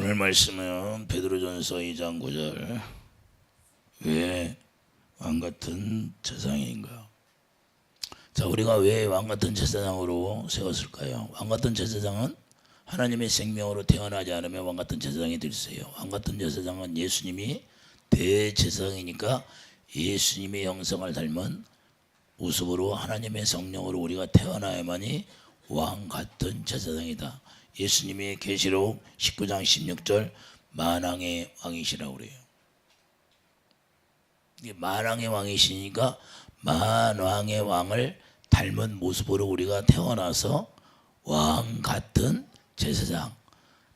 오늘 말씀은 베드로전서 2장 9절. 왜 왕같은 제사장인가? 자, 우리가 왜 왕같은 제사장으로 세웠을까요? 왕같은 제사장은 하나님의 생명으로 태어나지 않으면 왕같은 제사장이 될 수 있어요. 왕같은 제사장은 예수님이 대제사장이니까 예수님의 형상을 닮은 모습으로 하나님의 성령으로 우리가 태어나야만이 왕같은 제사장이다. 예수님이 계시록 19장 16절 만왕의 왕이시라고 그래요. 만왕의 왕이시니까 만왕의 왕을 닮은 모습으로 우리가 태어나서 왕같은 제사장.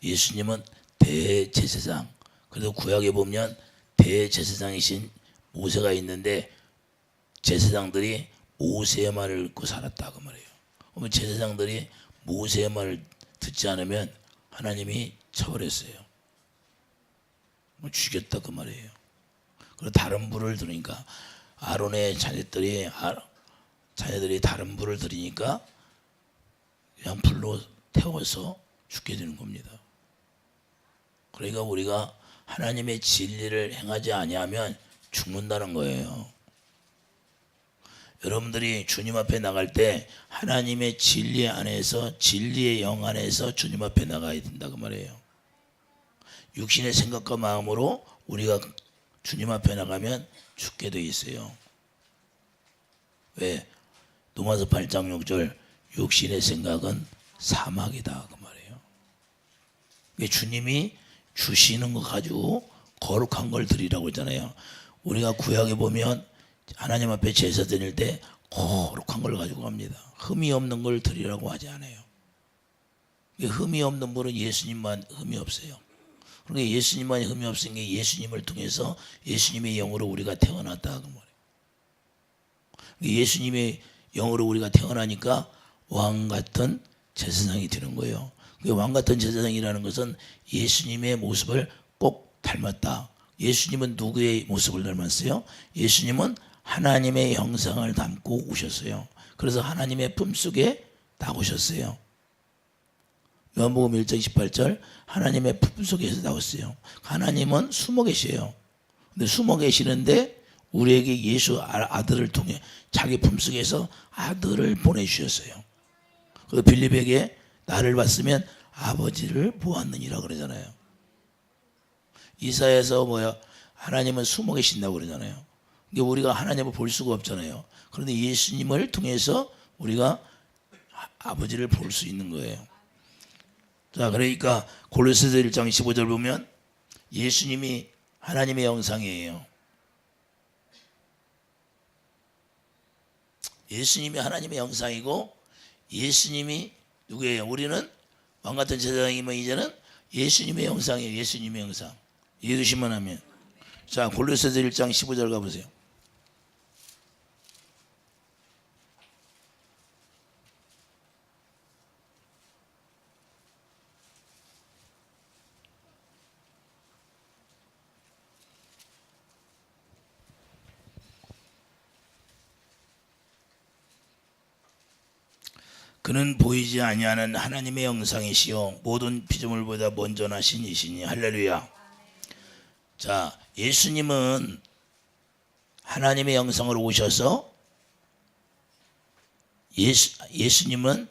예수님은 대제사장. 그래서 구약에 보면 대제사장이신 모세가 있는데 제사장들이 모세의 말을 듣고 살았다 그 말이에요. 그러면 제사장들이 모세의 말을 듣지 않으면 하나님이 처벌했어요. 죽였다 그 말이에요. 그리고 다른 불을 들으니까 아론의 자녀들이 다른 불을 들으니까 그냥 불로 태워서 죽게 되는 겁니다. 그러니까 우리가 하나님의 진리를 행하지 아니하면 죽는다는 거예요. 여러분들이 주님 앞에 나갈 때 하나님의 진리 안에서, 진리의 영 안에서 주님 앞에 나가야 된다 그 말이에요. 육신의 생각과 마음으로 우리가 주님 앞에 나가면 죽게 돼 있어요. 왜? 로마서 8장 6절 육신의 생각은 사막이다 그 말이에요. 주님이 주시는 거 가지고 거룩한 걸 드리라고 했잖아요. 우리가 구약에 보면 하나님 앞에 제사 드릴 때 거룩한 걸 가지고 갑니다. 흠이 없는 걸 드리라고 하지 않아요. 흠이 없는 분은 예수님만 흠이 없어요. 그러니까 예수님만 흠이 없으니까 예수님을 통해서 예수님의 영으로 우리가 태어났다 그 말이에요. 예수님의 영으로 우리가 태어나니까 왕 같은 제사장이 되는 거예요. 왕 같은 제사장이라는 것은 예수님의 모습을 꼭 닮았다. 예수님은 누구의 모습을 닮았어요? 예수님은 하나님의 형상을 담고 오셨어요. 그래서 하나님의 품속에 나오셨어요. 요한복음 1장 18절 하나님의 품속에서 나왔어요. 하나님은 숨어 계셔요. 근데 숨어 계시는데 우리에게 예수 아들을 통해 자기 품속에서 아들을 보내주셨어요. 그 빌립에게 나를 봤으면 아버지를 보았느니라 그러잖아요. 이사야에서 하나님은 숨어 계신다고 그러잖아요. 우리가 하나님을 볼 수가 없잖아요. 그런데 예수님을 통해서 우리가 아버지를 볼 수 있는 거예요. 자, 그러니까 골로새서 1장 15절 보면 예수님이 하나님의 형상이에요. 예수님이 하나님의 형상이고 예수님이 누구예요? 우리는 왕같은 제사장이면 이제는 예수님의 형상이에요. 예수님의 형상. 이해되시면 하면. 자, 골로새서 1장 15절 가보세요. 그는 보이지 아니하는 하나님의 형상이시요 모든 피조물보다 먼저 나신 이시니 할렐루야. 자, 예수님은 하나님의 형상으로 오셔서 예수님은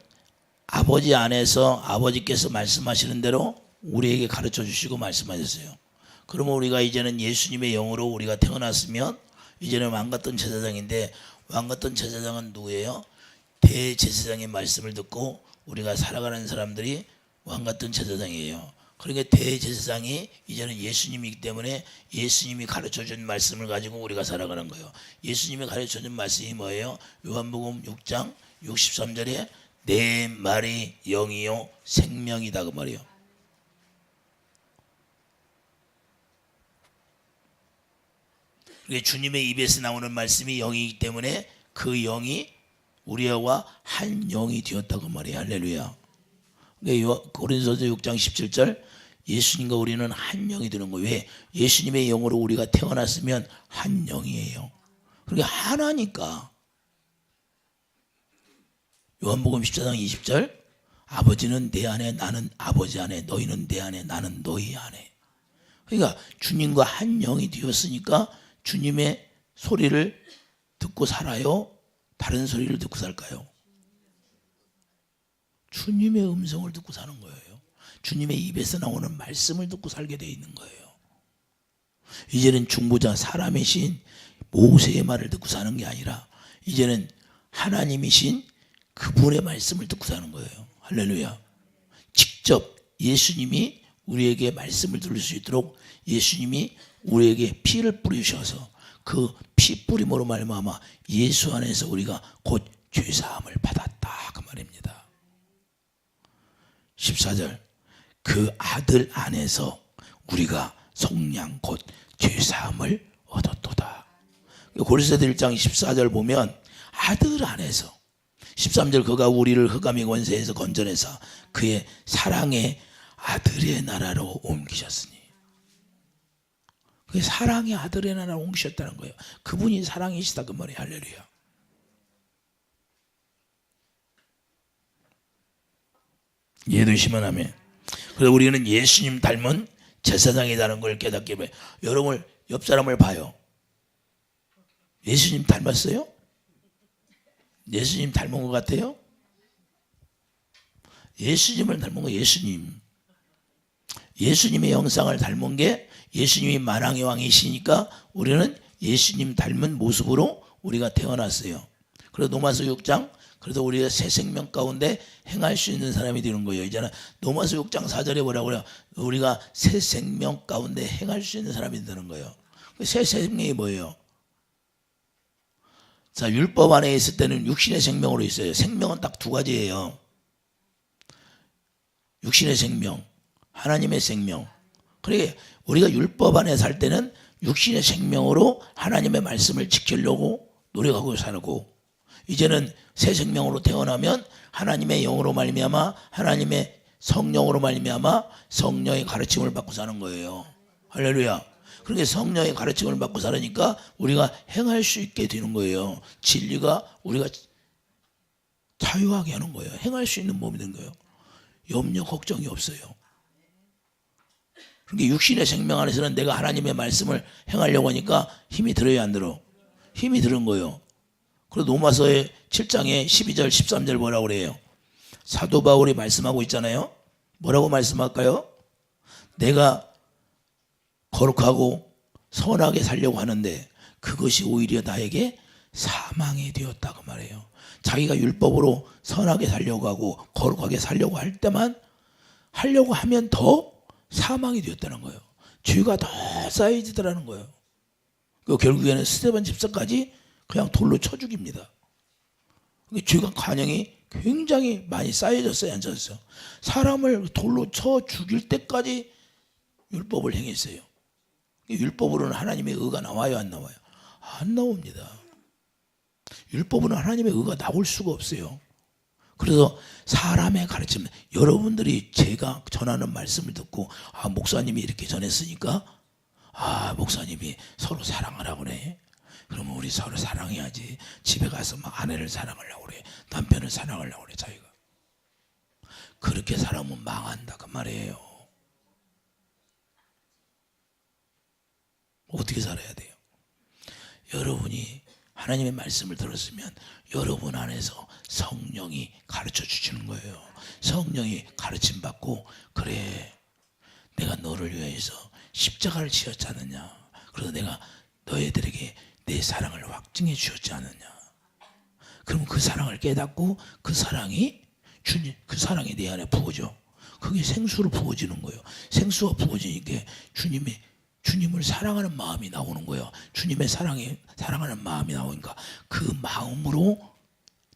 아버지 안에서 아버지께서 말씀하시는 대로 우리에게 가르쳐 주시고 말씀하셨어요. 그러면 우리가 이제는 예수님의 영으로 우리가 태어났으면 이제는 왕같은 제사장인데 왕같은 제사장은 누구예요? 대제사장의 말씀을 듣고 우리가 살아가는 사람들이 왕같은 제사장이에요. 그러니까 대제사장이 이제는 예수님이기 때문에 예수님이 가르쳐준 말씀을 가지고 우리가 살아가는 거예요. 예수님이 가르쳐준 말씀이 뭐예요? 요한복음 6장 63절에 내 말이 영이요 생명이다 그 말이에요. 그러니까 주님의 입에서 나오는 말씀이 영이기 때문에 그 영이 우리와 한 영이 되었다고 말이에요. 할렐루야. 고린도서 6장 17절 예수님과 우리는 한 영이 되는 거예요. 왜? 예수님의 영으로 우리가 태어났으면 한 영이에요. 그러니까 하나니까. 요한복음 14장 20절 아버지는 내 안에, 나는 아버지 안에, 너희는 내 안에, 나는 너희 안에. 그러니까 주님과 한 영이 되었으니까 주님의 소리를 듣고 살아요? 다른 소리를 듣고 살까요? 주님의 음성을 듣고 사는 거예요. 주님의 입에서 나오는 말씀을 듣고 살게 돼 있는 거예요. 이제는 중보자 사람이신 모세의 말을 듣고 사는 게 아니라 이제는 하나님이신 그분의 말씀을 듣고 사는 거예요. 할렐루야. 직접 예수님이 우리에게 말씀을 들을 수 있도록 예수님이 우리에게 피를 뿌리셔서 그 피 뿌림으로 말미암아 예수 안에서 우리가 곧 죄사함을 받았다 그 말입니다. 14절 그 아들 안에서 우리가 속량 곧 죄사함을 얻었도다. 고린도서 1장 14절 보면 아들 안에서 13절 그가 우리를 흑암의 권세에서 건져내서 그의 사랑의 아들의 나라로 옮기셨으니 그게 사랑의 아들의 나라로 옮기셨다는 거예요. 그분이 사랑이시다 그 말이에요. 할렐루야. 이해되시면 하면 그래서 우리는 예수님 닮은 제사장이라는 걸 깨닫게 해요. 여러분 옆 사람을 봐요. 예수님 닮았어요? 예수님 닮은 것 같아요? 예수님을 닮은 거 예수님. 예수님의 형상을 닮은 게 예수님이 만왕의 왕이시니까 우리는 예수님 닮은 모습으로 우리가 태어났어요. 그래서 로마서 6장 그래서 우리가 새 생명 가운데 행할 수 있는 사람이 되는 거예요. 이제는 로마서 6장 4절에 뭐라고 그래요? 우리가 새 생명 가운데 행할 수 있는 사람이 되는 거예요. 새 생명이 뭐예요? 자, 율법 안에 있을 때는 육신의 생명으로 있어요. 생명은 딱 두 가지예요. 육신의 생명, 하나님의 생명. 그러니까 우리가 율법 안에 살 때는 육신의 생명으로 하나님의 말씀을 지키려고 노력하고 살고 이제는 새 생명으로 태어나면 하나님의 영으로 말미암아 하나님의 성령으로 말미암아 성령의 가르침을 받고 사는 거예요. 할렐루야. 그렇게 성령의 가르침을 받고 살으니까 우리가 행할 수 있게 되는 거예요. 진리가 우리가 자유하게 하는 거예요. 행할 수 있는 몸이 된 거예요. 염려 걱정이 없어요. 그러니까 육신의 생명 안에서는 내가 하나님의 말씀을 행하려고 하니까 힘이 들어요 안 들어? 힘이 드는 거예요. 그리고 로마서의 7장에 12절 13절 뭐라고 그래요? 사도 바울이 말씀하고 있잖아요. 뭐라고 말씀할까요? 내가 거룩하고 선하게 살려고 하는데 그것이 오히려 나에게 사망이 되었다고 말해요. 자기가 율법으로 선하게 살려고 하고 거룩하게 살려고 할 때만 하려고 하면 더 사망이 되었다는 거예요. 죄가 더 쌓여지더라는 거예요. 결국에는 스데반 집사까지 그냥 돌로 쳐 죽입니다. 죄가 관영이 굉장히 많이 쌓여졌어요, 안 쌓였어요? 사람을 돌로 쳐 죽일 때까지 율법을 행했어요. 율법으로는 하나님의 의가 나와요, 안 나와요? 안 나옵니다. 율법으로는 하나님의 의가 나올 수가 없어요. 그래서 사람의 가르침, 여러분들이 제가 전하는 말씀을 듣고 목사님이 이렇게 전했으니까 목사님이 서로 사랑하라고 그래. 그러면 우리 서로 사랑해야지. 집에 가서 막 아내를 사랑하려고 그래. 남편을 사랑하려고 그래 자기가. 그렇게 살아면 망한다 그 말이에요. 어떻게 살아야 돼요? 여러분이 하나님의 말씀을 들었으면 여러분 안에서 성령이 가르쳐 주시는 거예요. 성령이 가르침 받고 그래 내가 너를 위해서 십자가를 지었지 않느냐. 그래서 내가 너희들에게 내 사랑을 확증해 주었지 않느냐. 그럼 그 사랑을 깨닫고 그 사랑이 주님 그 사랑이 내 안에 부어져. 그게 생수로 부어지는 거예요. 생수가 부어지니까 주님을 사랑하는 마음이 나오는 거예요. 주님의 사랑하는 마음이 나오니까 그 마음으로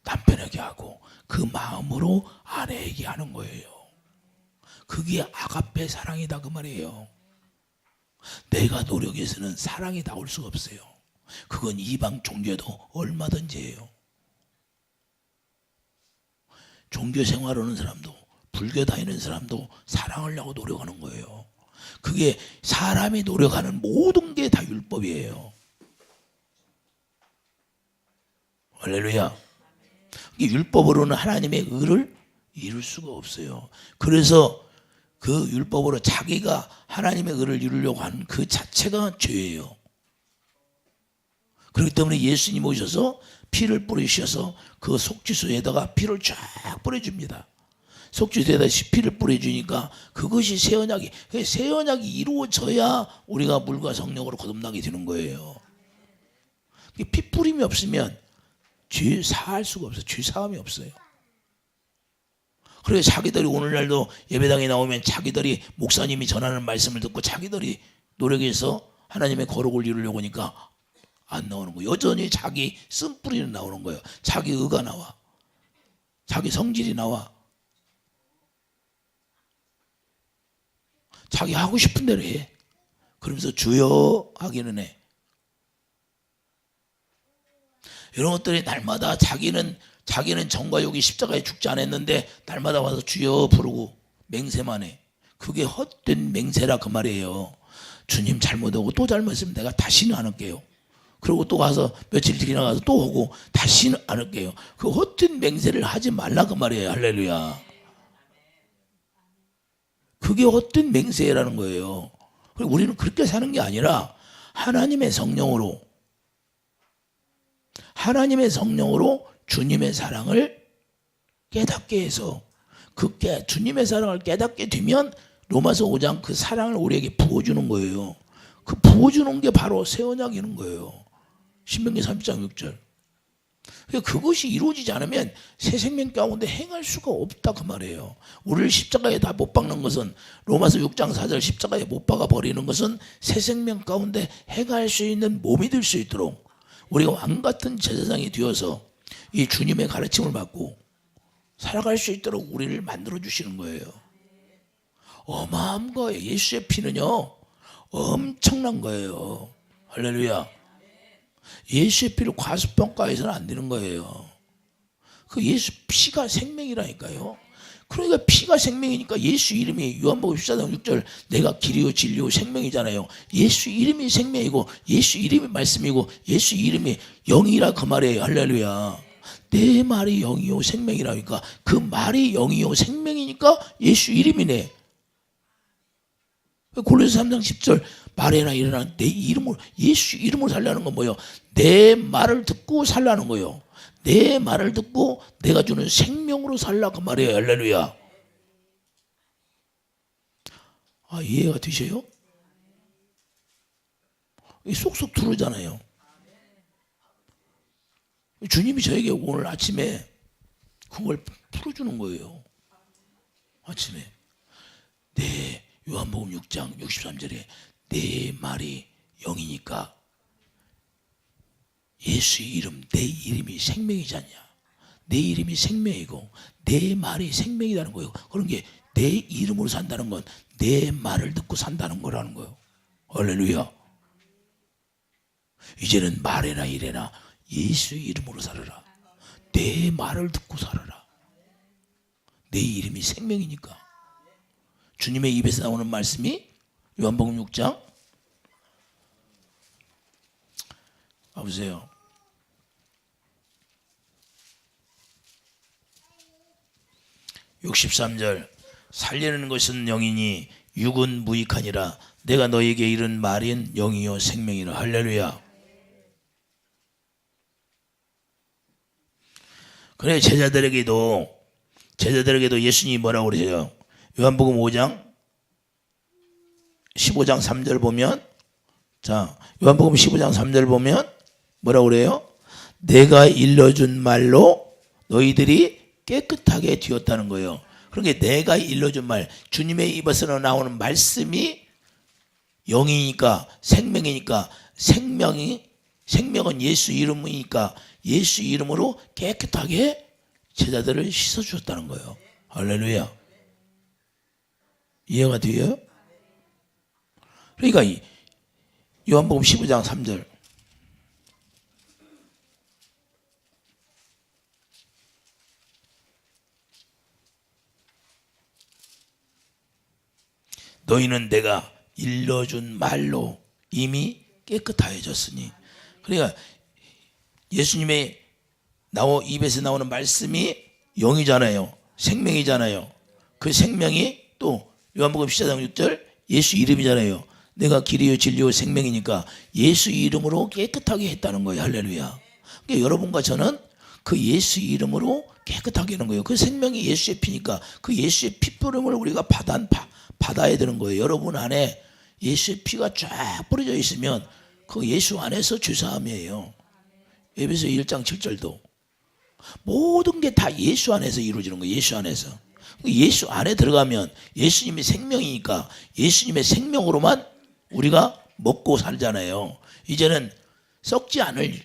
남편에게 하고 그 마음으로 아내에게 하는 거예요. 그게 아가페 사랑이다 그 말이에요. 내가 노력해서는 사랑이 나올 수가 없어요. 그건 이방 종교도 얼마든지 해요. 종교 생활하는 사람도 불교 다니는 사람도 사랑하려고 노력하는 거예요. 그게 사람이 노력하는 모든 게 다 율법이에요. 할렐루야. 율법으로는 하나님의 의를 이룰 수가 없어요. 그래서 그 율법으로 자기가 하나님의 의를 이루려고 하는 그 자체가 죄예요. 그렇기 때문에 예수님 오셔서 피를 뿌리셔서 그 속죄소에다가 피를 쫙 뿌려줍니다. 속죄소에다 피를 뿌려주니까 그것이 새 언약이, 새 언약이 이루어져야 우리가 물과 성령으로 거듭나게 되는 거예요. 피 뿌림이 없으면 죄 사할 수가 없어요. 죄 사함이 없어요. 그래서 자기들이 오늘날도 예배당에 나오면 자기들이 목사님이 전하는 말씀을 듣고 자기들이 노력해서 하나님의 거룩을 이루려고 하니까 안 나오는 거예요. 여전히 자기 쓴뿌리는 나오는 거예요. 자기 의가 나와. 자기 성질이 나와. 자기 하고 싶은 대로 해. 그러면서 주여 하기는 해. 이런 것들이 날마다 자기는 정과 욕이 십자가에 죽지 않았는데 날마다 와서 주여 부르고 맹세만 해. 그게 헛된 맹세라 그 말이에요. 주님 잘못하고 또 잘못했으면 내가 다시는 안 할게요. 그리고 또 가서 며칠 지나가서 또 오고 다시는 안 할게요. 그 헛된 맹세를 하지 말라 그 말이에요. 할렐루야. 그게 헛된 맹세라는 거예요. 그리고 우리는 그렇게 사는 게 아니라 하나님의 성령으로 주님의 사랑을 깨닫게 해서 주님의 사랑을 깨닫게 되면 로마서 5장 그 사랑을 우리에게 부어주는 거예요. 그 부어주는 게 바로 새 언약이는 거예요. 신명기 30장 6절. 그것이 이루어지지 않으면 새 생명 가운데 행할 수가 없다 그 말이에요. 우리를 십자가에 다 못 박는 것은 로마서 6장 4절 십자가에 못 박아 버리는 것은 새 생명 가운데 행할 수 있는 몸이 될 수 있도록 우리가 왕같은 제사장이 되어서 이 주님의 가르침을 받고 살아갈 수 있도록 우리를 만들어 주시는 거예요. 어마어마한 거예요. 예수의 피는요 엄청난 거예요. 할렐루야. 예수의 피를 과소평가해서는 안 되는 거예요. 그 예수 피가 생명이라니까요. 그러니까 피가 생명이니까 예수 이름이 요한복음 14장 6절 내가 길이요 진리요 생명이잖아요. 예수 이름이 생명이고 예수 이름이 말씀이고 예수 이름이 영이라 그 말이에요. 할렐루야. 내 말이 영이요 생명이라니까 그 말이 영이요 생명이니까 예수 이름이네. 골로새 3장 10절 말해라 일어나 내 이름으로 예수 이름으로 살라는 건 뭐예요? 내 말을 듣고 살라는 거예요. 내 말을 듣고 내가 주는 생명으로 살라 그 말이에요. 할렐루야. 이해가 되세요? 쏙쏙 들어오잖아요. 주님이 저에게 오늘 아침에 그걸 풀어주는 거예요. 아침에 요한복음 6장 63절에 내 말이 영이니까 예수의 이름 내 이름이 생명이지 않냐. 내 이름이 생명이고 내 말이 생명이라는 거예요. 그런 게 내 이름으로 산다는 건 내 말을 듣고 산다는 거라는 거예요. 할렐루야. 이제는 말해나 이래나 예수의 이름으로 살아라. 내 말을 듣고 살아라. 내 이름이 생명이니까. 주님의 입에서 나오는 말씀이 요한복음 6장 보세요. (63절) 살리는 것은 영이니 육은 무익하니라. 내가 너에게 이른 말인 영이요 생명이라. 할렐루야. 그래 제자들에게도 예수님이 뭐라고 그러세요? 요한복음 5장 15장 3절 보면 요한복음 15장 3절 보면 뭐라고 그래요? 내가 일러준 말로 너희들이 깨끗하게 되었다는 거예요. 그러니까 내가 일러준 말, 주님의 입에서 나오는 말씀이 영이니까 생명이니까 생명은 예수 이름이니까 예수 이름으로 깨끗하게 제자들을 씻어주었다는 거예요. 할렐루야. 이해가 돼요? 그러니까 요한복음 15장 3절 너희는 내가 일러준 말로 이미 깨끗하여졌으니. 그러니까 예수님의 입에서 나오는 말씀이 영이잖아요. 생명이잖아요. 그 생명이 또 요한복음 14장 6절 예수 이름이잖아요. 내가 길이요 진리요 생명이니까 예수 이름으로 깨끗하게 했다는 거예요. 할렐루야. 그러니까 여러분과 저는 그 예수 이름으로 깨끗하게 하는 거예요. 그 생명이 예수의 피니까 그 예수의 피뿌림을 우리가 받아야 되는 거예요. 여러분 안에 예수의 피가 쫙 뿌려져 있으면 그 예수 안에서 주사함이에요. 에베소 1장 7절도 모든 게 다 예수 안에서 이루어지는 거예요. 예수 안에서. 예수 안에 들어가면 예수님이 생명이니까 예수님의 생명으로만 우리가 먹고 살잖아요. 이제는 썩지 않을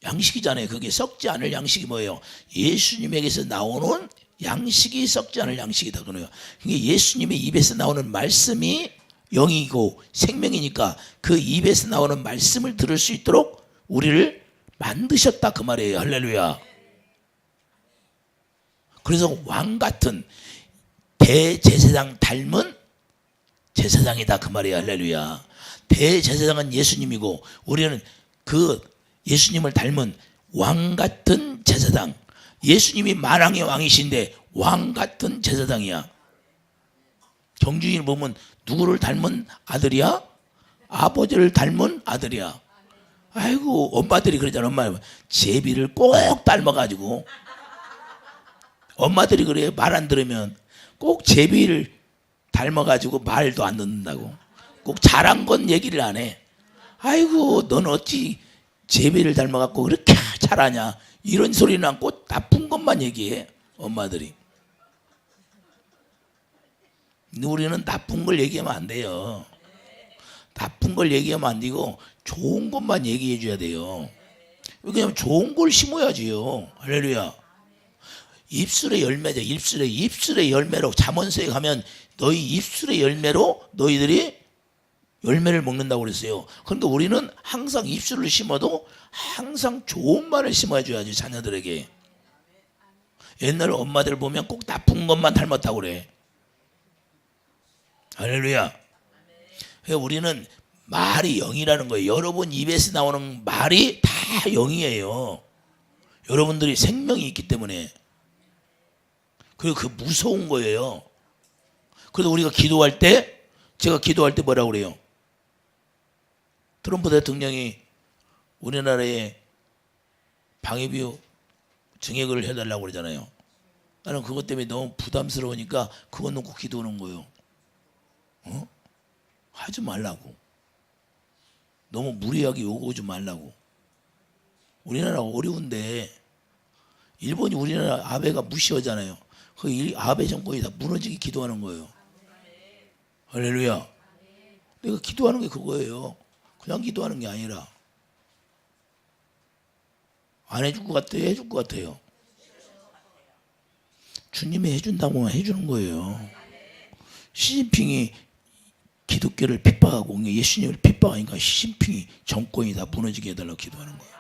양식이잖아요. 그게 썩지 않을 양식이 뭐예요? 예수님에게서 나오는 양식이 썩지 않을 양식이다. 그러네요. 예수님의 입에서 나오는 말씀이 영이고 생명이니까 그 입에서 나오는 말씀을 들을 수 있도록 우리를 만드셨다 그 말이에요. 할렐루야. 그래서 왕 같은 대제사장 닮은 제사장이다 그 말이에요. 할렐루야. 대제사장은 예수님이고 우리는 그 예수님을 닮은 왕 같은 제사장. 예수님이 만왕의 왕이신데 왕 같은 제사장이야. 경주인 보면 누구를 닮은 아들이야? 아버지를 닮은 아들이야. 아이고 엄마들이 그러잖아. 엄마 제비를 꼭 닮아가지고 엄마들이 그래요. 말 안 들으면 꼭 제비를 닮아가지고 말도 안 듣는다고. 꼭 잘한 건 얘기를 안 해. 아이고 넌 어찌 제비를 닮아갖고 그렇게 잘하냐. 이런 소리는 않고 나쁜 것만 얘기해. 엄마들이. 우리는 나쁜 걸 얘기하면 안 돼요. 나쁜 걸 얘기하면 안 되고 좋은 것만 얘기해 줘야 돼요. 왜냐하면 좋은 걸 심어야지요. 할렐루야. 입술의 열매죠. 입술의 열매로 잠언서에 가면 너희 입술의 열매로 너희들이 열매를 먹는다고 그랬어요. 그러니까 우리는 항상 입술을 심어도 항상 좋은 말을 심어줘야지 자녀들에게. 옛날 엄마들 보면 꼭 나쁜 것만 닮았다고 그래. 할렐루야. 우리는 말이 영이라는 거예요. 여러분 입에서 나오는 말이 다 영이에요. 여러분들이 생명이 있기 때문에. 그리고 그 무서운 거예요. 그래서 우리가 기도할 때, 제가 기도할 때 뭐라고 그래요? 트럼프 대통령이 우리나라에 방위비용 증액을 해달라고 그러잖아요. 나는 그것 때문에 너무 부담스러우니까 그거 놓고 기도하는 거예요. 하지 말라고. 너무 무리하게 요구하지 말라고. 우리나라 어려운데 일본이 우리나라 아베가 무시하잖아요. 그 아베 정권이 다 무너지게 기도하는 거예요. 할렐루야. 내가 기도하는 게 그거예요. 그냥 기도하는 게 아니라 안 해줄 것 같아요? 해줄 것 같아요? 주님이 해준다고 해주는 거예요. 시진핑이 기독교를 핍박하고 예수님을 핍박하니까 시진핑이 정권이 다 무너지게 해달라고 기도하는 거예요.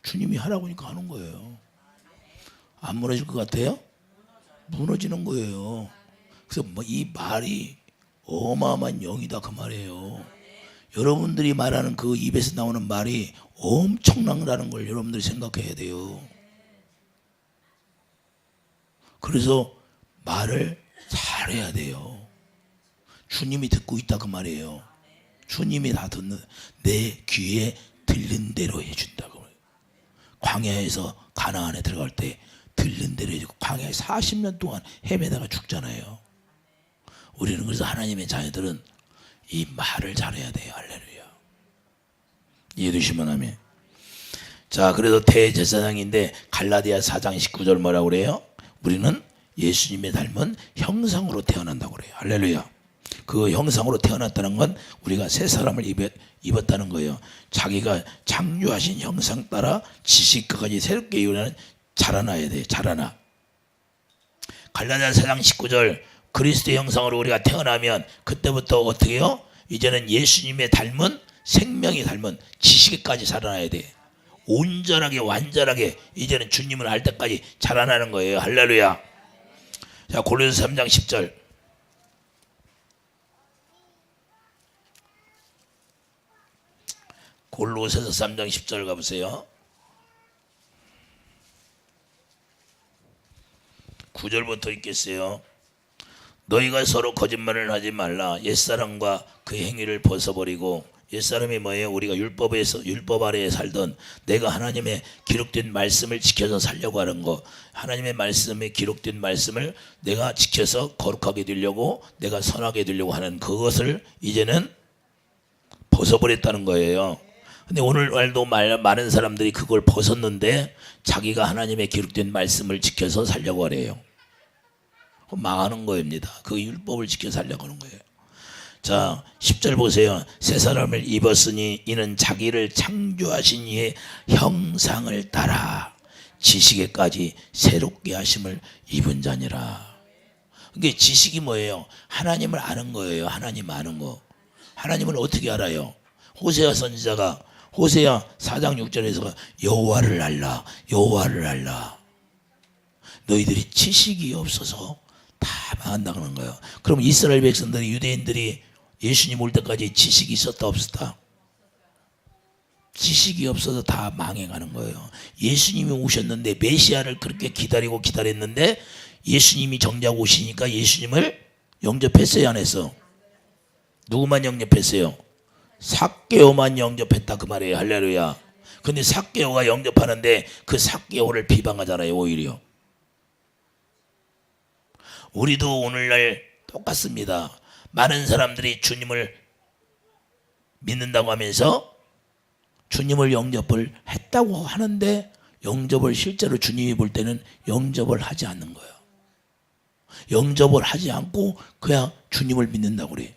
주님이 하라고 하니까 하는 거예요. 안 무너질 것 같아요? 무너지는 거예요. 그래서 이 말이 어마어마한 영이다 그 말이에요. 여러분들이 말하는 그 입에서 나오는 말이 엄청나다는 걸 여러분들이 생각해야 돼요. 그래서 말을 잘해야 돼요. 주님이 듣고 있다 그 말이에요. 주님이 다 듣는, 내 귀에 들린 대로 해준다고. 광야에서 가나안에 들어갈 때 들린 대로 해주고 광야에 40년 동안 헤매다가 죽잖아요. 우리는 그래서 하나님의 자녀들은 이 말을 잘해야 돼요. 할렐루야. 이해되시면 하면. 자, 그래서 대제사장인데 갈라디아 4장 19절 뭐라고 그래요? 우리는 예수님의 닮은 형상으로 태어난다고 그래요. 할렐루야. 그 형상으로 태어났다는 건 우리가 새 사람을 입었다는 거예요. 자기가 창조하신 형상 따라 지식까지 새롭게 이루는 자라나야 돼. 자라나. 갈라디아 4장 19절 그리스도의 형상으로 우리가 태어나면 그때부터 어떻게 해요? 이제는 예수님의 닮은 생명이 닮은 지식까지 자라나야 돼. 온전하게 완전하게 이제는 주님을 알 때까지 자라나는 거예요. 할렐루야. 자, 골로새 3장 10절. 골로새서 3장 10절 가보세요. 9절부터 읽겠어요. 너희가 서로 거짓말을 하지 말라. 옛사람과 그 행위를 벗어버리고, 옛사람이 뭐예요? 우리가 율법 아래에 살던, 내가 하나님의 기록된 말씀을 지켜서 살려고 하는 거, 하나님의 말씀에 기록된 말씀을 내가 지켜서 거룩하게 되려고, 내가 선하게 되려고 하는 그것을 이제는 벗어버렸다는 거예요. 근데 오늘날도 많은 사람들이 그걸 벗었는데 자기가 하나님의 기록된 말씀을 지켜서 살려고 하래요. 망하는 거입니다. 그 율법을 지켜 살려고 하는 거예요. 자, 10절 보세요. 새 사람을 입었으니 이는 자기를 창조하신 이의 형상을 따라 지식에까지 새롭게 하심을 입은 자니라. 그게 지식이 뭐예요? 하나님을 아는 거예요. 하나님 아는 거. 하나님을 어떻게 알아요? 호세아 선지자가 호세아 4장 6절에서 여호와를 알라, 여호와를 알라. 너희들이 지식이 없어서 다 망한다는 거예요. 그럼 이스라엘 백성들이, 유대인들이 예수님 올 때까지 지식이 있었다 없었다? 지식이 없어서 다 망해가는 거예요. 예수님이 오셨는데, 메시아를 그렇게 기다렸는데 예수님이 정작 오시니까 예수님을 영접했어요, 안 했어? 누구만 영접했어요? 삭개오만 영접했다 그 말이에요. 할렐루야. 근데 삭개오가 영접하는데 그 삭개오를 비방하잖아요. 오히려 우리도 오늘날 똑같습니다. 많은 사람들이 주님을 믿는다고 하면서 주님을 영접을 했다고 하는데, 영접을 실제로 주님이 볼 때는 영접을 하지 않는 거예요. 영접을 하지 않고 그냥 주님을 믿는다고 그래요.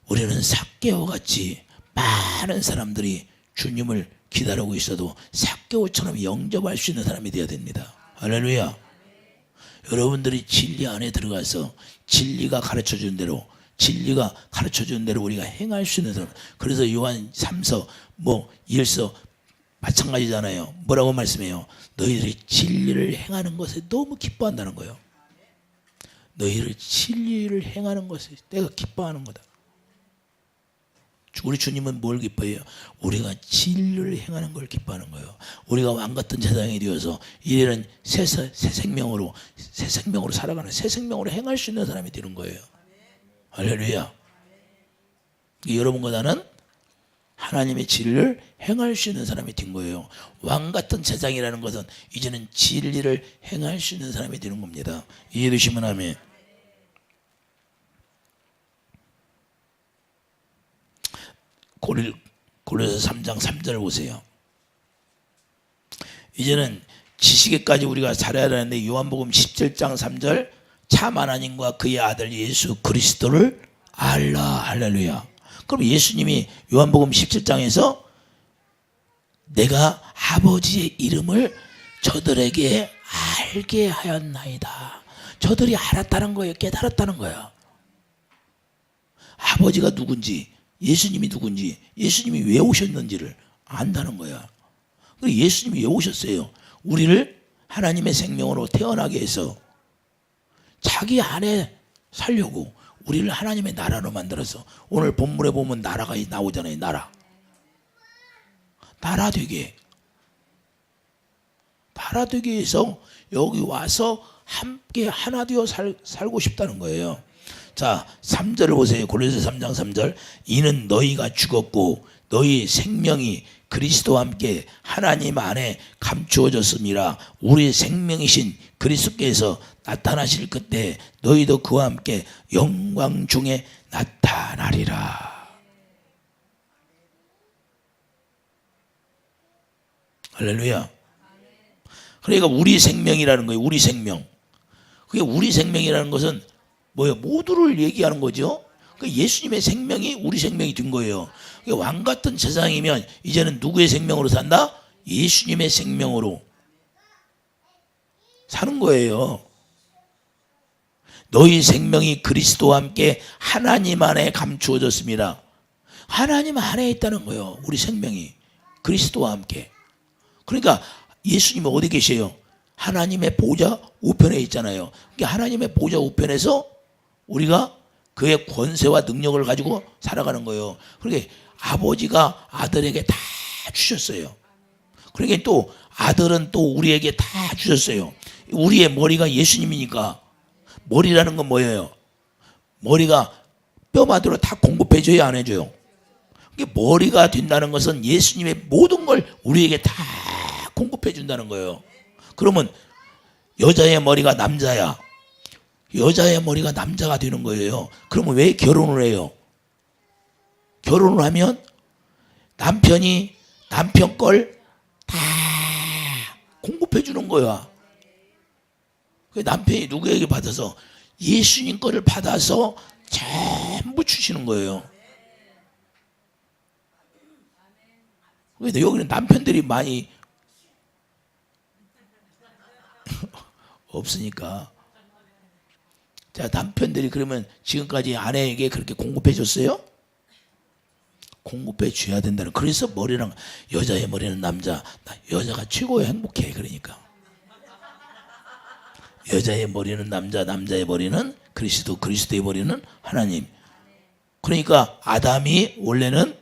우리는 삭개오 같이 많은 사람들이 주님을 기다리고 있어도 삭개오처럼 영접할 수 있는 사람이 되어야 됩니다. 할렐루야. 여러분들이 진리 안에 들어가서 진리가 가르쳐준 대로, 진리가 가르쳐준 대로 우리가 행할 수 있는 사람. 그래서 요한 3서 1서 마찬가지잖아요. 뭐라고 말씀해요? 너희들이 진리를 행하는 것에 너무 기뻐한다는 거예요. 너희를 진리를 행하는 것에 내가 기뻐하는 거다. 우리 주님은 뭘 기뻐해요? 우리가 진리를 행하는 걸 기뻐하는 거예요. 우리가 왕같은 세상이 되어서 이제는 새 생명으로 살아가는, 새 생명으로 행할 수 있는 사람이 되는 거예요. 할렐루야. 여러분과 나는 하나님의 진리를 행할 수 있는 사람이 된 거예요. 왕같은 세상이라는 것은 이제는 진리를 행할 수 있는 사람이 되는 겁니다. 이해되시면 아멘. 고린도서 3장 3절 보세요. 이제는 지식에까지 우리가 살아야 하는데, 요한복음 17장 3절, 참 하나님과 그의 아들 예수 그리스도를 알라. 할렐루야. 그럼 예수님이 요한복음 17장에서 내가 아버지의 이름을 저들에게 알게 하였나이다. 저들이 알았다는 거예요. 깨달았다는 거예요. 아버지가 누군지, 예수님이 누군지, 예수님이 왜 오셨는지를 안다는 거야. 그리고 예수님이 왜 오셨어요? 우리를 하나님의 생명으로 태어나게 해서 자기 안에 살려고 우리를 하나님의 나라로 만들어서, 오늘 본문에 보면 나라가 나오잖아요. 나라 되게 해서 여기 와서 함께 하나 되어 살고 싶다는 거예요. 자, 3절을 보세요. 고린도서 3장 3절. 이는 너희가 죽었고 너희 생명이 그리스도와 함께 하나님 안에 감추어졌음이라. 우리 생명이신 그리스도께서 나타나실 그때 너희도 그와 함께 영광 중에 나타나리라. 할렐루야. 그러니까 우리 생명이라는 거예요. 우리 생명. 그게 우리 생명이라는 것은 뭐예요? 모두를 얘기하는 거죠. 예수님의 생명이 우리 생명이 된 거예요. 왕 같은 세상이면 이제는 누구의 생명으로 산다? 예수님의 생명으로 사는 거예요. 너희 생명이 그리스도와 함께 하나님 안에 감추어졌습니다. 하나님 안에 있다는 거예요. 우리 생명이 그리스도와 함께. 그러니까 예수님이 어디 계세요? 하나님의 보좌 우편에 있잖아요. 그러니까 하나님의 보좌 우편에서 우리가 그의 권세와 능력을 가지고 살아가는 거예요. 그러니까 아버지가 아들에게 다 주셨어요. 그러니까 또 아들은 또 우리에게 다 주셨어요. 우리의 머리가 예수님이니까. 머리라는 건 뭐예요? 머리가 뼈마디로 다 공급해줘요, 안 해줘요? 머리가 된다는 것은 예수님의 모든 걸 우리에게 다 공급해 준다는 거예요. 그러면 여자의 머리가 남자야. 여자의 머리가 남자가 되는 거예요. 그러면 왜 결혼을 해요? 결혼을 하면 남편이 남편 걸 다 공급해 주는 거야. 남편이 누구에게 받아서? 예수님 거를 받아서 전부 주시는 거예요. 근데 여기는 남편들이 많이 없으니까. 자, 남편들이 그러면 지금까지 아내에게 그렇게 공급해 줬어요? 공급해 줘야 된다는. 그래서 머리랑, 여자의 머리는 남자, 여자가 최고의 행복해. 그러니까 여자의 머리는 남자, 남자의 머리는 그리스도, 그리스도의 머리는 하나님. 그러니까 아담이 원래는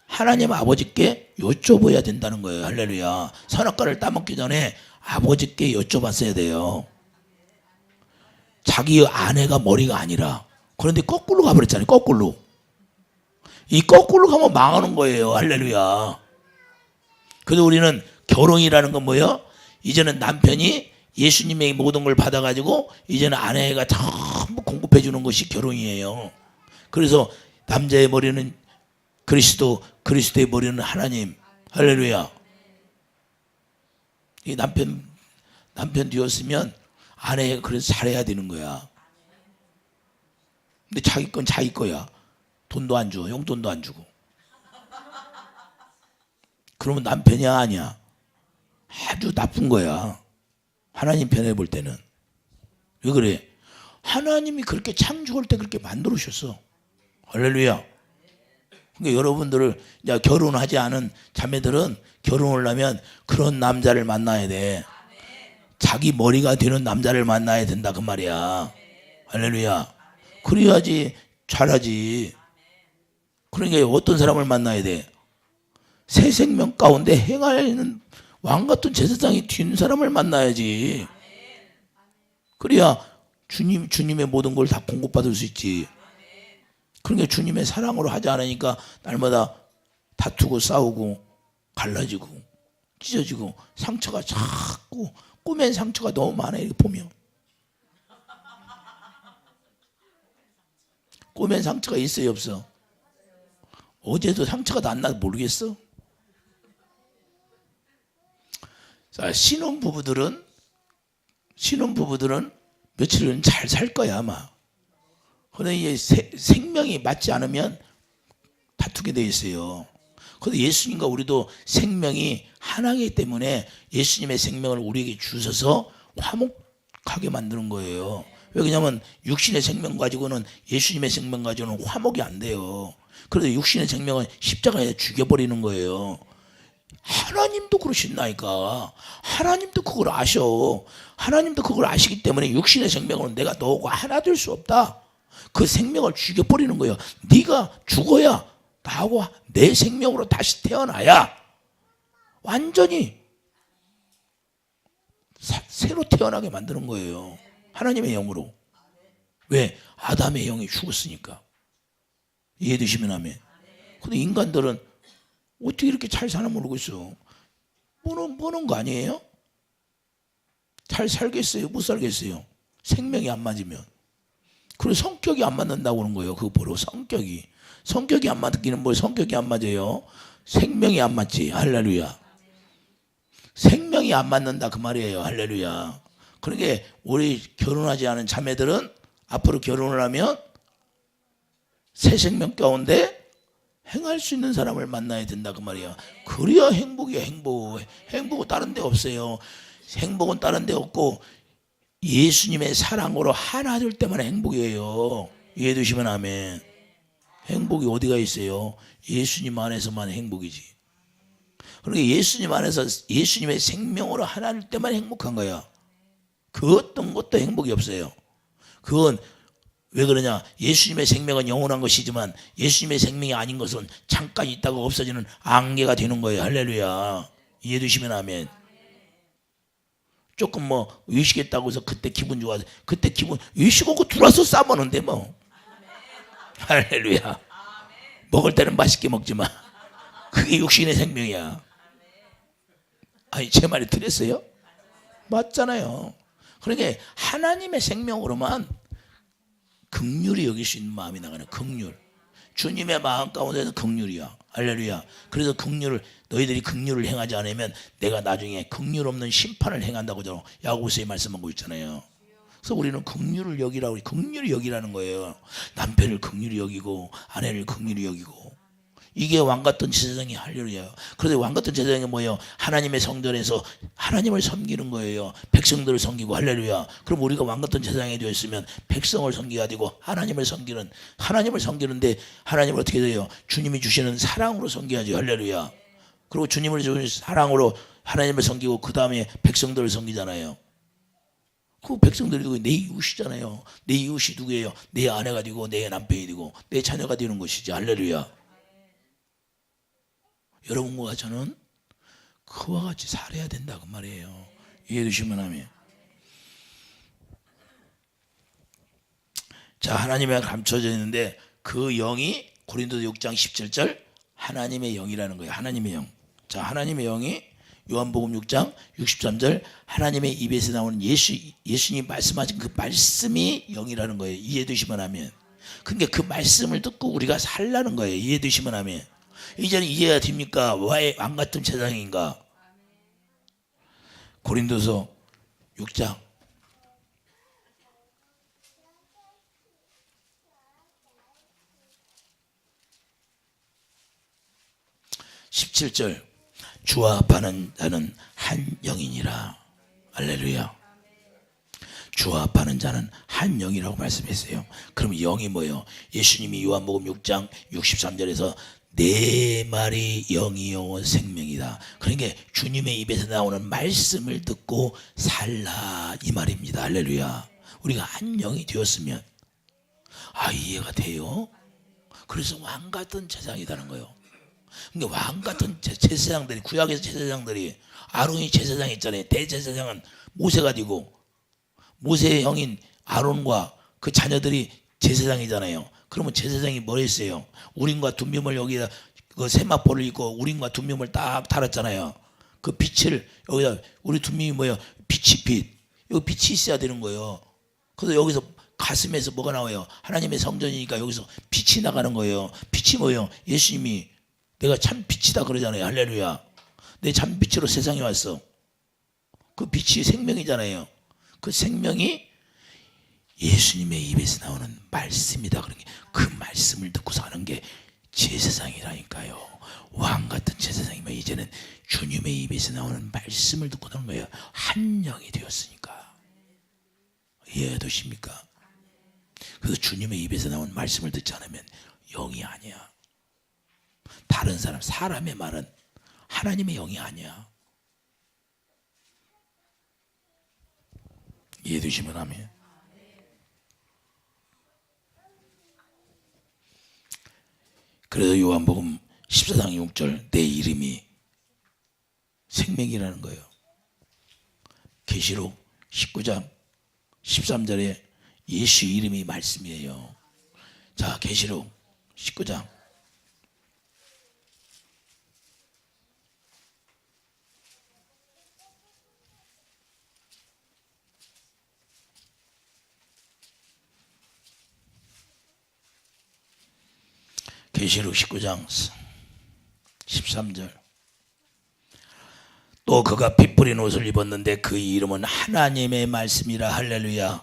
하나님 아버지께 여쭤봐야 된다는 거예요. 할렐루야. 선악과를 따먹기 전에 아버지께 여쭤봤어야 돼요. 자기 아내가 머리가 아니라. 그런데 거꾸로 가버렸잖아요. 거꾸로. 이 거꾸로 가면 망하는 거예요. 할렐루야. 그래서 우리는 결혼이라는 건 뭐예요? 이제는 남편이 예수님의 모든 걸 받아가지고 이제는 아내가 전부 공급해 주는 것이 결혼이에요. 그래서 남자의 머리는 그리스도, 그리스도의 머리는 하나님. 할렐루야. 이 남편 되었으면 아내가 그래서 잘해야 되는 거야. 근데 자기 건 자기 거야. 돈도 안 줘. 용돈도 안 주고. 그러면 남편이야, 아니야? 아주 나쁜 거야. 하나님 편에 볼 때는. 왜 그래? 하나님이 그렇게 창조할 때 그렇게 만들으셨어. 할렐루야. 그러니까 여러분들을, 이제 결혼하지 않은 자매들은 결혼을 하면 그런 남자를 만나야 돼. 자기 머리가 되는 남자를 만나야 된다, 그 말이야. 할렐루야. 그래야지 잘하지. 그러니까 어떤 사람을 만나야 돼? 새 생명 가운데 행하는 왕 같은 제사장이 된 사람을 만나야지. 그래야 주님의 모든 걸 다 공급받을 수 있지. 그러니까 주님의 사랑으로 하지 않으니까 날마다 다투고 싸우고 갈라지고 찢어지고 상처가 자꾸, 꼬맨 상처가 너무 많아요. 이렇게 보면 꼬맨 상처가 있어요, 없어? 어제도 상처가 났나 모르겠어. 자, 신혼부부들은 며칠은 잘 살 거야 아마. 그런데 생명이 맞지 않으면 다투게 돼 있어요. 그런데 예수님과 우리도 생명이 하나이기 때문에 예수님의 생명을 우리에게 주셔서 화목하게 만드는 거예요. 왜냐하면 육신의 생명 가지고는, 예수님의 생명 가지고는 화목이 안 돼요. 그래서 육신의 생명은 십자가에 죽여버리는 거예요. 하나님도 그러신다니까. 하나님도 그걸 아셔. 하나님도 그걸 아시기 때문에 육신의 생명은 내가 너하고 하나 될 수 없다. 그 생명을 죽여버리는 거예요. 네가 죽어야 나하고 내 생명으로 다시 태어나야 완전히 새로 태어나게 만드는 거예요. 하나님의 영으로. 왜? 아담의 영이 죽었으니까. 이해되시면 아멘. 근데 인간들은 어떻게 이렇게 잘 사나 모르겠어. 보는 거 아니에요? 잘 살겠어요? 못 살겠어요? 생명이 안 맞으면. 그리고 성격이 안 맞는다고 그러는 거예요. 그거 보러. 성격이 안 맞기는 뭐 성격이 안 맞아요. 생명이 안 맞지. 할렐루야. 생명이 안 맞는다 그 말이에요. 할렐루야. 그러니까 우리 결혼하지 않은 자매들은 앞으로 결혼을 하면 새 생명 가운데 행할 수 있는 사람을 만나야 된다 그 말이야. 그래야 행복이야. 행복은 다른 데 없어요. 행복은 다른 데 없고 예수님의 사랑으로 하나 될 때만 행복이에요. 이해되시면 아멘. 행복이 어디가 있어요? 예수님 안에서만 행복이지. 그러니까 예수님 안에서 예수님의 생명으로 하나 될 때만 행복한 거야. 그 어떤 것도 행복이 없어요. 그건 왜 그러냐? 예수님의 생명은 영원한 것이지만 예수님의 생명이 아닌 것은 잠깐 있다가 없어지는 안개가 되는 거예요. 할렐루야. 이해되시면 아멘. 조금 뭐 외식했다고 해서 그때 기분 좋아서 그때 기분 외식 오고 들어와서 싸먹는데 뭐. 할렐루야. 먹을 때는 맛있게 먹지만 그게 육신의 생명이야. 아니 제 말이 들렸어요? 맞잖아요. 그러니까 하나님의 생명으로만 긍휼히 여길 수 있는 마음이 나가는 긍휼. 주님의 마음 가운데서 긍휼이야. 할렐루야. 그래서 긍휼을 너희들이 긍휼을 행하지 않으면 내가 나중에 긍휼 없는 심판을 행한다고 저 야고보서에 말씀하고 있잖아요. 그래서 우리는 긍휼을 여기라고 긍휼히 여기라는 거예요. 남편을 긍휼히 여기고 아내를 긍휼히 여기고 이게 왕같은 제사장이 할렐루야. 그런데 왕같은 제사장이 뭐예요? 하나님의 성전에서 하나님을 섬기는 거예요. 백성들을 섬기고 할렐루야. 그럼 우리가 왕같은 제사장이 되었으면 백성을 섬기가 되고 하나님을 섬기는데 하나님을 어떻게 돼요? 주님이 주시는 사랑으로 섬겨야지. 할렐루야. 그리고 주님을 주신 사랑으로 하나님을 섬기고 그 다음에 백성들을 섬기잖아요. 그 백성들이 누구예요? 내 이웃이잖아요. 내 이웃이 누구예요? 내 아내가 되고 내 남편이 되고 내 자녀가 되는 것이지. 할렐루야. 여러분과 저는 그와 같이 살아야 된다 그 말이에요. 이해해 주시면 하면. 자, 하나님의 감춰져 있는데 그 영이 고린도서 6장 17절 하나님의 영이라는 거예요. 하나님의 영. 자, 하나님의 영이 요한복음 6장 63절 하나님의 입에서 나오는 예수님 말씀하신 그 말씀이 영이라는 거예요. 이해해 주시면 하면. 그러니까 그 말씀을 듣고 우리가 살라는 거예요. 이해해 주시면 하면. 이제는 이해가 됩니까? 왜 왕같은 제사장인가? 고린도서 6장 17절 주와 합하는 자는 한 영이니라. 할렐루야. 주와 합하는 자는 한 영이라고 말씀했어요. 그럼 영이 뭐예요? 예수님이 요한복음 6장 63절에서 내 말이 영이요 생명이다. 그러니까 주님의 입에서 나오는 말씀을 듣고 살라 이 말입니다. 할렐루야. 우리가 한 영이 되었으면 이해가 돼요? 그래서 왕같은 제사장이라는 거예요. 그러니까 왕같은 제사장들이 구약에서 제사장들이 아론이 제사장 있잖아요. 대제사장은 모세가 되고 모세의 형인 아론과 그 자녀들이 제사장이잖아요. 그러면 제사장이 뭘 했어요? 우림과 둠밈을 여기다 그 세마포를 입고 우림과 둠밈을 딱 달았잖아요. 그 빛을 여기다 우리 둠밈이 뭐예요? 빛이 빛. 여기 빛이 있어야 되는 거예요. 그래서 여기서 가슴에서 뭐가 나와요? 하나님의 성전이니까 여기서 빛이 나가는 거예요. 빛이 뭐예요? 예수님이 내가 참 빛이다 그러잖아요. 할렐루야. 내 참 빛으로 세상에 왔어. 그 빛이 생명이잖아요. 그 생명이 예수님의 입에서 나오는 말씀이다. 그러니까 그 말씀을 듣고 사는 게 제사장이라니까요. 왕같은 제사장이면 이제는 주님의 입에서 나오는 말씀을 듣고 사는 거예요. 한 영이 되었으니까. 이해되십니까? 그래서 주님의 입에서 나오는 말씀을 듣지 않으면 영이 아니야. 다른 사람의 말은 하나님의 영이 아니야. 이해되시면 하면. 그래서 요한복음 14장 6절 내 이름이 생명이라는 거예요. 계시록 19장 13절에 예수 이름이 말씀이에요. 자, 계시록 19장 계시록 19장 13절 또 그가 피 뿌린 옷을 입었는데 그 이름은 하나님의 말씀이라. 할렐루야.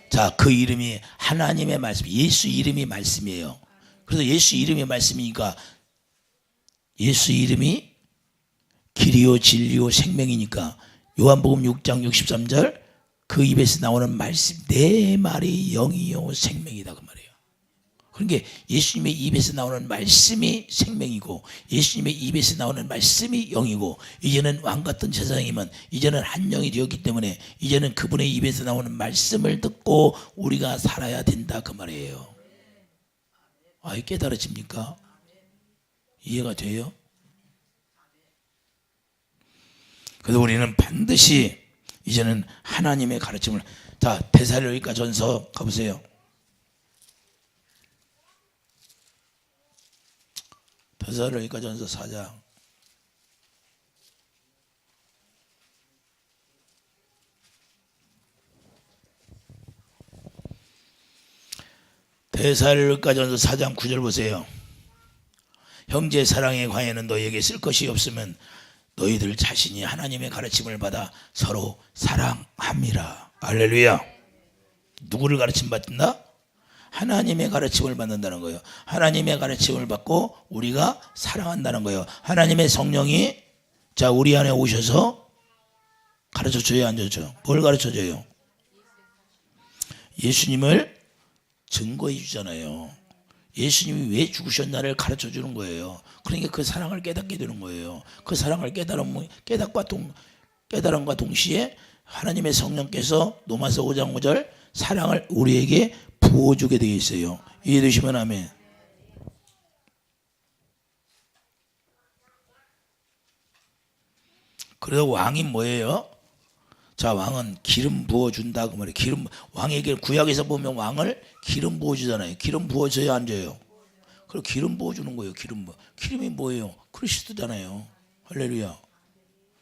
자, 그 이름이 하나님의 말씀, 예수 이름이 말씀이에요. 그래서 예수 이름이 말씀이니까 예수 이름이 길이요 진리요 생명이니까 요한복음 6장 63절 그 입에서 나오는 말씀 내 말이 영이요 생명이다 그 말이에요. 그러니까 예수님의 입에서 나오는 말씀이 생명이고 예수님의 입에서 나오는 말씀이 영이고 이제는 왕같은 제사장이면 이제는 한 영이 되었기 때문에 이제는 그분의 입에서 나오는 말씀을 듣고 우리가 살아야 된다 그 말이에요. 깨달아집니까? 이해가 돼요? 그래서 우리는 반드시 이제는 하나님의 가르침을. 자, 데살로니가 전서 가보세요. 데살로니가 전서 4장. 데살로니가 전서 4장 9절 보세요. 형제 사랑의 관여는 너희에게 쓸 것이 없으면 너희들 자신이 하나님의 가르침을 받아 서로 사랑함이라. 할렐루야. 누구를 가르침 받는다? 하나님의 가르침을 받는다는 거예요. 하나님의 가르침을 받고 우리가 사랑한다는 거예요. 하나님의 성령이 자 우리 안에 오셔서 가르쳐줘요, 안 줘요? 뭘 가르쳐줘요? 예수님을 증거해 주잖아요. 예수님이 왜 죽으셨나를 가르쳐 주는 거예요. 그러니까 그 사랑을 깨닫게 되는 거예요. 그 사랑을 깨달음과 동시에 하나님의 성령께서 로마서 5장 5절 사랑을 우리에게 부어주게 되어 있어요. 이해되시면 아멘. 그래서 왕이 뭐예요? 자, 왕은 기름 부어준다 그 말이에요. 왕에게 구약에서 보면 왕을 기름 부어주잖아요. 기름 부어줘야 안 줘요? 그리고 기름 부어주는 거예요. 기름이 뭐예요? 그리스도잖아요. 할렐루야.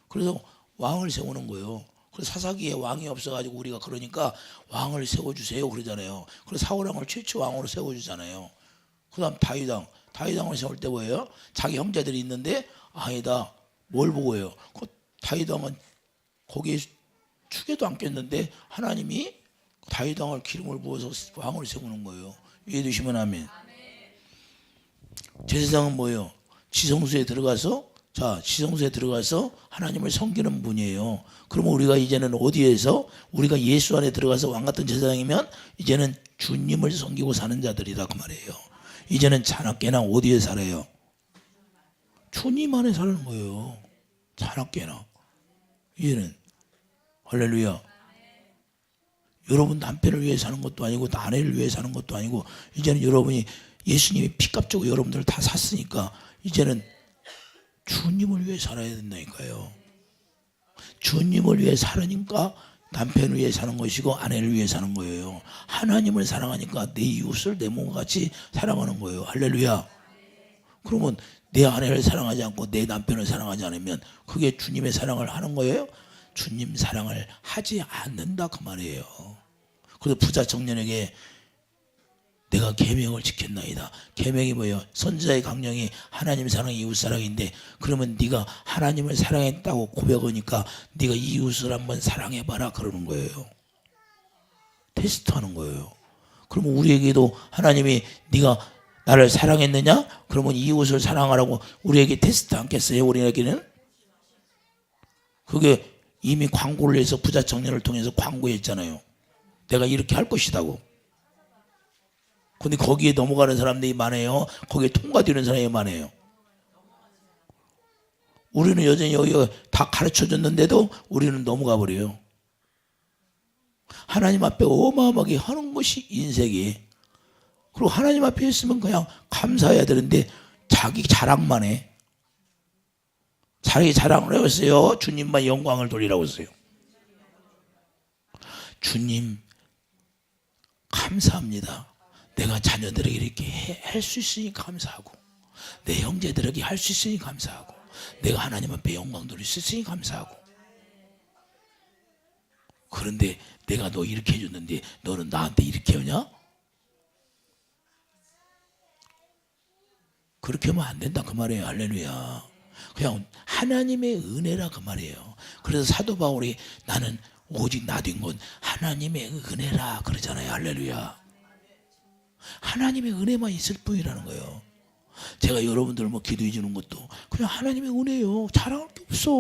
그래서 왕을 세우는 거예요. 그래서 사사기에 왕이 없어가지고 우리가 그러니까 왕을 세워주세요 그러잖아요. 그래서 사울왕을 최초 왕으로 세워주잖아요. 그 다음 다윗왕을 세울 때 뭐예요? 자기 형제들이 있는데 아니다. 뭘 보고 해요? 그 다윗왕은 거기에 축에도 안 꼈는데 하나님이 다윗왕을 기름을 부어서 왕을 세우는 거예요. 이해되시면 아멘. 제사장은 뭐예요? 지성소에 들어가서 하나님을 섬기는 분이에요. 그러면 우리가 이제는 어디에서 우리가 예수 안에 들어가서 왕 같은 제사장이면 이제는 주님을 섬기고 사는 자들이다 그 말이에요. 이제는 자나깨나 어디에 살아요? 주님 안에 사는 거예요. 자나깨나. 이제는 할렐루야. 여러분 남편을 위해 사는 것도 아니고 아내를 위해 사는 것도 아니고 이제는 여러분이 예수님이 피값 주고 여러분들을 다 샀으니까 이제는 주님을 위해 살아야 된다니까요. 주님을 위해 살으니까 남편을 위해 사는 것이고 아내를 위해 사는 거예요. 하나님을 사랑하니까 내 이웃을 내 몸과 같이 사랑하는 거예요. 할렐루야. 그러면 내 아내를 사랑하지 않고 내 남편을 사랑하지 않으면 그게 주님의 사랑을 하는 거예요? 주님 사랑을 하지 않는다 그 말이에요. 그래서 부자 청년에게 내가 계명을 지켰나이다. 계명이 뭐예요? 선지자의 강령이 하나님 사랑, 이웃 사랑인데 그러면 네가 하나님을 사랑했다고 고백하니까 네가 이웃을 한번 사랑해봐라 그러는 거예요. 테스트하는 거예요. 그러면 우리에게도 하나님이 네가 나를 사랑했느냐? 그러면 이웃을 사랑하라고 우리에게 테스트 않겠어요? 우리에게는? 그게 이미 광고를 해서 부자 청년을 통해서 광고했잖아요. 내가 이렇게 할 것이다고. 근데 거기에 넘어가는 사람들이 많아요. 거기에 통과되는 사람이 많아요. 우리는 여전히 여기가 다 가르쳐줬는데도 우리는 넘어가 버려요. 하나님 앞에 어마어마하게 하는 것이 인생이에요. 그리고 하나님 앞에 있으면 그냥 감사해야 되는데 자기 자랑만 해. 자기 자랑을 해왔어요. 주님만 영광을 돌리라고 했어요. 주님 감사합니다. 내가 자녀들에게 이렇게 할 수 있으니 감사하고 내 형제들에게 할 수 있으니 감사하고 내가 하나님 앞에 영광 돌릴 수 있으니 감사하고 그런데 내가 너 이렇게 해줬는데 너는 나한테 이렇게 하냐? 그렇게 하면 안 된다 그 말이에요. 할렐루야. 그냥 하나님의 은혜라 그 말이에요. 그래서 사도 바울이 나는 오직 나 된 건 하나님의 은혜라 그러잖아요. 할렐루야. 하나님의 은혜만 있을 뿐이라는 거예요. 제가 여러분들 뭐 기도해 주는 것도 그냥 하나님의 은혜예요. 자랑할 게 없어.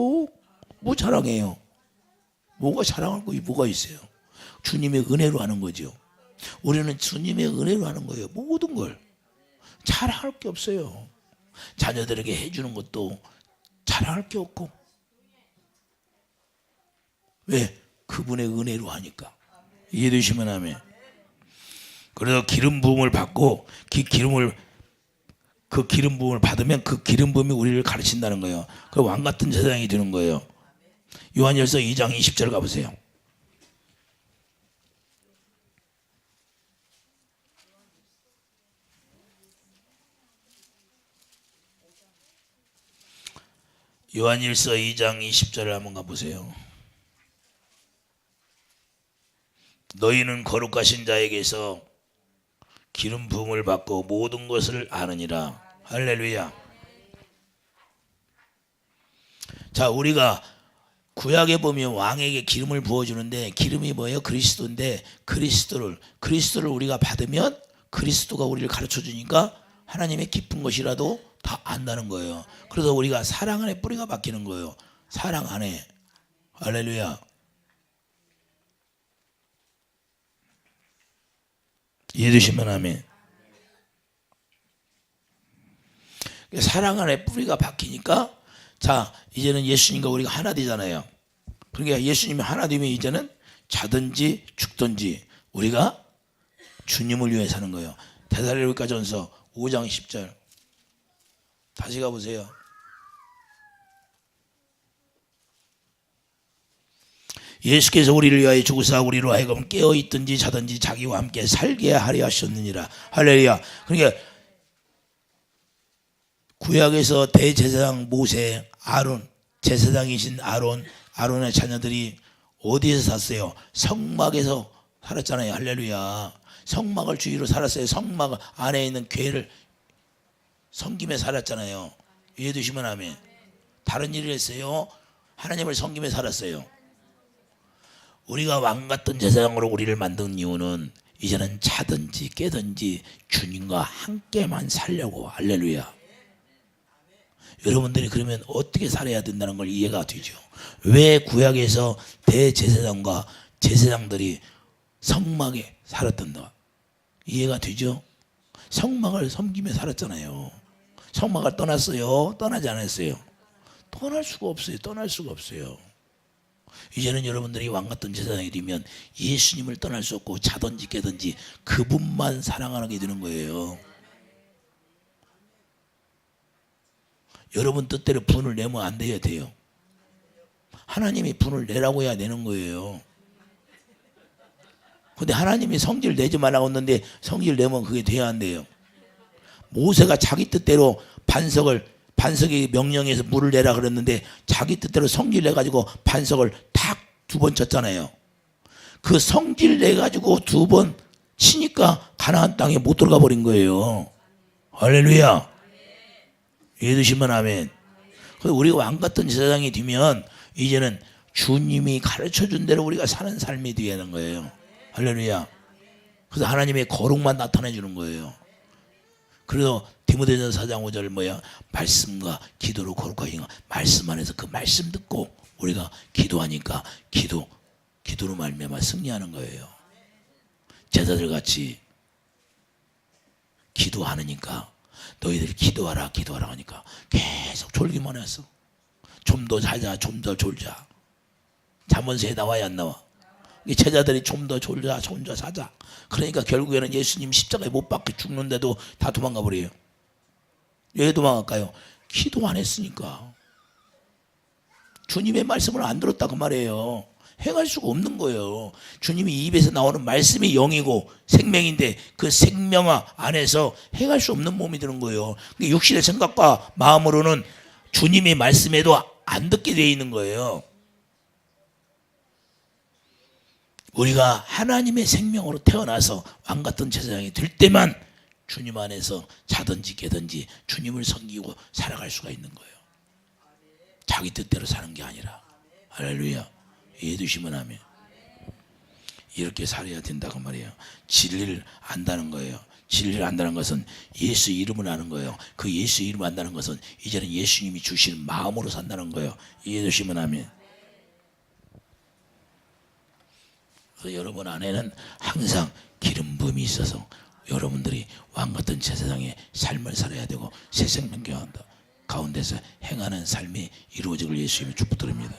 뭐 자랑해요? 뭐가 자랑할 거 뭐가 있어요? 주님의 은혜로 하는 거죠. 우리는 주님의 은혜로 하는 거예요. 모든 걸 자랑할 게 없어요. 자녀들에게 해주는 것도 자랑할 게 없고 왜? 그분의 은혜로 하니까. 이해되시면 아멘. 그래서 기름 부음을 받고 그 기름 부음을 받으면 그 기름 부음이 우리를 가르친다는 거예요. 그 왕 같은 제사장이 되는 거예요. 요한일서 2장 20절 가보세요. 요한일서 2장 20절을 한번 가보세요. 너희는 거룩하신 자에게서 기름 부음을 받고 모든 것을 아느니라. 할렐루야. 자, 우리가 구약에 보면 왕에게 기름을 부어주는데 기름이 뭐예요? 그리스도인데 그리스도를 우리가 받으면 그리스도가 우리를 가르쳐주니까 하나님의 깊은 것이라도 다 안다는 거예요. 그래서 우리가 사랑 안에 뿌리가 박히는 거예요. 사랑 안에. 할렐루야. 이해되시면 아멘. 사랑 안에 뿌리가 박히니까 자, 이제는 예수님과 우리가 하나 되잖아요. 그러니까 예수님이 하나 되면 이제는 자든지 죽든지 우리가 주님을 위해 사는 거예요. 데살로니가전서 5장 10절 다시 가보세요. 예수께서 우리를 위하여 죽으사 우리로 하여금 깨어있든지 자든지 자기와 함께 살게 하려 하셨느니라. 할렐루야. 그러니까 구약에서 대제사장 모세, 아론, 제사장이신 아론의 자녀들이 어디에서 샀어요? 성막에서 살았잖아요. 할렐루야. 성막을 주위로 살았어요. 성막 안에 있는 궤를 섬김에 살았잖아요. 이해되시면 아멘. 다른 일을 했어요? 하나님을 섬김에 살았어요. 우리가 왕 같은 제사장으로 우리를 만든 이유는 이제는 자든지 깨든지 주님과 함께만 살려고. 할렐루야. 여러분들이 그러면 어떻게 살아야 된다는 걸 이해가 되죠. 왜 구약에서 대제사장과 제사장들이 성막에 살았던가 이해가 되죠. 성막을 섬기며 살았잖아요. 성막을 떠났어요? 떠나지 않았어요? 떠날 수가 없어요. 떠날 수가 없어요. 이제는 여러분들이 왕같은 제사장이 되면 예수님을 떠날 수 없고 자든지 깨든지 그분만 사랑하게 되는 거예요. 여러분 뜻대로 분을 내면 안 돼야 돼요. 하나님이 분을 내라고 해야 되는 거예요. 근데 하나님이 성질 내지 말라고 했는데 성질 내면 그게 돼야 안 돼요. 모세가 자기 뜻대로 반석의 명령에서 물을 내라 그랬는데 자기 뜻대로 성질 내가지고 반석을 탁 2번 쳤잖아요. 그 성질 내가지고 2번 치니까 가나안 땅에 못 들어가 버린 거예요. 할렐루야. 이해되시면 아멘. 그래서 우리가 왕같은 제사장이 되면 이제는 주님이 가르쳐준 대로 우리가 사는 삶이 되는 거예요. 할렐루야. 그래서 하나님의 거룩만 나타내 주는 거예요. 그래서 디모데전서 4장 5절 뭐야? 말씀과 기도로 거룩하시니까 말씀 안에서 그 말씀 듣고 우리가 기도하니까 기도로 말미암아 승리하는 거예요. 제자들 같이 기도하니까 너희들이 기도하라 하니까 계속 졸기만 했어. 좀 더 자자, 좀 더 졸자. 잠언서에 나와야 안 나와? 제자들이 좀 더 졸자, 좀 더 자자. 그러니까 결국에는 예수님 십자가에 못 박혀 죽는데도 다 도망가 버려요. 왜 도망갈까요? 기도 안 했으니까. 주님의 말씀을 안 들었다 그 말이에요. 행할 수가 없는 거예요. 주님이 입에서 나오는 말씀이 영이고 생명인데 그 생명 안에서 행할 수 없는 몸이 되는 거예요. 육신의 생각과 마음으로는 주님의 말씀에도 안 듣게 되어 있는 거예요. 우리가 하나님의 생명으로 태어나서 왕같은 제사장이 될 때만 주님 안에서 자든지 깨든지 주님을 섬기고 살아갈 수가 있는 거예요. 자기 뜻대로 사는 게 아니라. 할렐루야. 이해되시면 하면 이렇게 살아야 된다고 말이에요. 진리를 안다는 거예요. 진리를 안다는 것은 예수 이름을 아는 거예요. 그 예수 이름을 안다는 것은 이제는 예수님이 주시는 마음으로 산다는 거예요. 이해되시면 하면 여러분 안에는 항상 기름 부음이 있어서 여러분들이 왕같은 제사장의 삶을 살아야 되고 새 생명 가운데서 행하는 삶이 이루어지길 예수님이 축복드립니다.